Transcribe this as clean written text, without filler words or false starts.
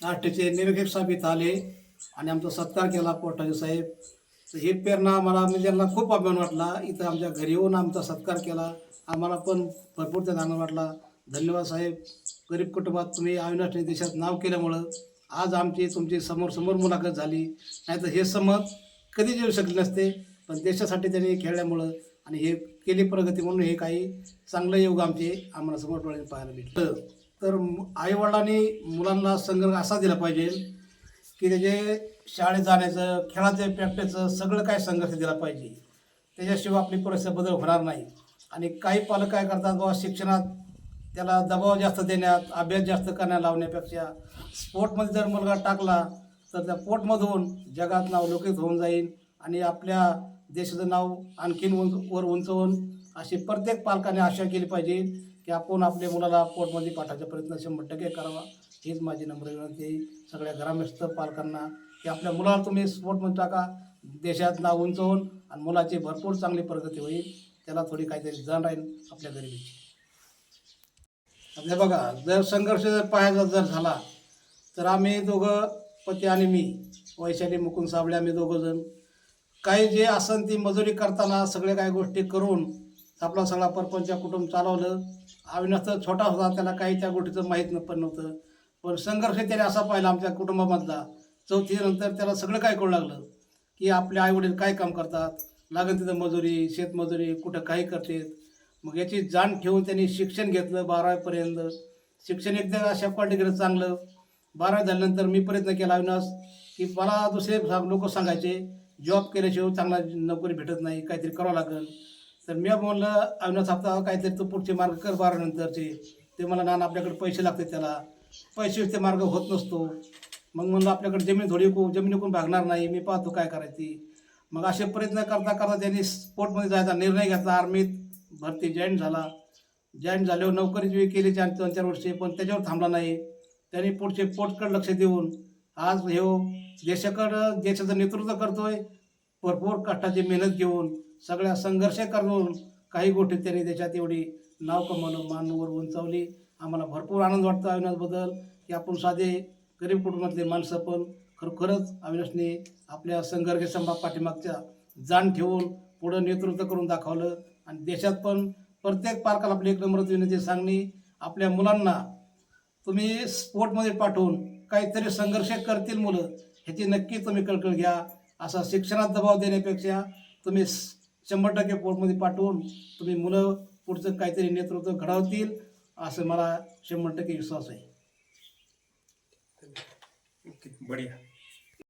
नाट्याचे निरीक्षक साहेब इथं आले आणि आमचा सत्कार केला पोटाचे साहेब. तर ही प्रेरणा मला म्हणजे त्यांना खूप अभिमान वाटला. इथं आमच्या घरी येऊन आमचा सत्कार केला. आम्हाला पण भरपूर त्याचा आनंद वाटला. धन्यवाद साहेब. गरीब कुटुंबात तुम्ही अविनाश देशात नाव केल्यामुळं आज आमची तुमची समोर मुलाखत झाली. नाहीतर हे समज कधीच येऊ शकले नसते. पण देशासाठी त्यांनी खेळल्यामुळं आणि हे केली प्रगती म्हणून हे काही चांगलं योग आमचे आम्हाला समोर डोळ्याने पाहायला भेटलं. तर आईवडिलांनी मुलांना संघर्ष असा दिला पाहिजे की त्याचे शाळेत जाण्याचं, खेळाचं, प्रॅक्टिसचं सगळं काय संघर्ष दिला पाहिजे. त्याच्याशिवाय आपली परिस्थिती बदल होणार नाही. आणि काही पालक काय करतात बाबा, शिक्षणात त्याला दबाव जास्त देण्यात, अभ्यास जास्त करण्याला लावण्यापेक्षा स्पोर्टमध्ये जर मुलगा टाकला तर त्या स्पोर्टमधून जगात नावलौकिक होऊन जाईल आणि आपल्या देशाचं नाव आणखीन वर उंचवून अशी प्रत्येक पालकाने आशा केली पाहिजे की आपण आपल्या मुलाला स्पोर्टमध्ये पाठवायचा प्रयत्न 100% करावा. हीच माझी नम्र विनंती आहे सगळ्या ग्रामस्थ पालकांना की आपल्या मुलाला तुम्ही स्पोर्टमध्ये टाका. देशात नाव उंचवून आणि मुलाची भरपूर चांगली प्रगती होईल. त्याला थोडी काहीतरी जाण राहील आपल्या गरिबीची. आता बघा, जर संघर्ष जर पाहायचा जर झाला तर आम्ही दोघं, पती आणि मी, वैशाली मुकुंद साबळे, आम्ही दोघंजण काही जे असन ती मजुरी करताना सगळे काही गोष्टी करून आपला सगळा परपंच कुटुंब चालवलं. अविनाश तर छोटा होता, त्याला काही त्या गोष्टीचं माहीत पण नव्हतं. पण संघर्ष त्याने असा पाहिला आमच्या कुटुंबामधला. चौथीनंतर त्याला सगळं काय कळू लागलं की आपले आईवडील काय काम करतात, लागेल तिथं मजुरी, शेतमजुरी, कुठं काही करतात. मग याची जाण ठेवून त्यांनी शिक्षण घेतलं 12वीपर्यंत. शिक्षण एकदा अशा क्वालिटीकडे चांगलं. 12वी झाल्यानंतर मी प्रयत्न केला अविनाश की मला दुसरे लोक सांगायचे जॉब केल्याशिवाय चांगला नोकरी भेटत नाही, काहीतरी करावं लागेल. तर मी म्हणलं अविनाश आता काहीतरी तू पुढचे मार्ग कर 12वी नंतरचे. ते मला नाना आपल्याकडे पैसे लागते, त्याला पैसे ते मार्ग होत नसतो. मग म्हणलं आपल्याकडे जमीन थोडी जमिनीकडून भागणार नाही, मी पाहतो काय करायची. मग असे प्रयत्न करता करता त्यांनी स्पोर्टमध्ये जायचा निर्णय घेतला. आर्मीत भरती जॉईन झाला. जॉईन झाल्यावर नोकरी जी केली 2-4 वर्षे, पण त्याच्यावर थांबला नाही. त्यांनी पुढचे पोटकडे लक्ष देऊन आज हे देशाचं नेतृत्व करतोय. भरपूर कष्टाची मेहनत घेऊन सगळ्या संघर्ष करून काही गोष्टी त्यांनी देशात एवढी नाव कमावलं, मानवर उंचावली. आम्हाला भरपूर आनंद वाटतो अविनाशबद्दल की आपण साधे गरीब कुटुंबातले माणसं पण खरोखरच अविनाशने आपल्या संघर्ष पाठीमागच्या जाण ठेवून पुढं नेतृत्व करून दाखवलं. आणि देशात पण प्रत्येक पालकाला आपली एक नम्र विनंती सांगणे, आपल्या मुलांना तुम्ही स्पोर्टमध्ये पाठवून काहीतरी संघर्ष करतील मुलं, ह्याची नक्की तुम्ही कळकळ घ्या. असा शिक्षणात दबाव देण्यापेक्षा तुम्ही 100% स्पोर्टमध्ये पाठवून तुम्ही मुलं पुढचं काहीतरी नेतृत्व घडवतील असं मला 100% विश्वास आहे. ओके, बढिया.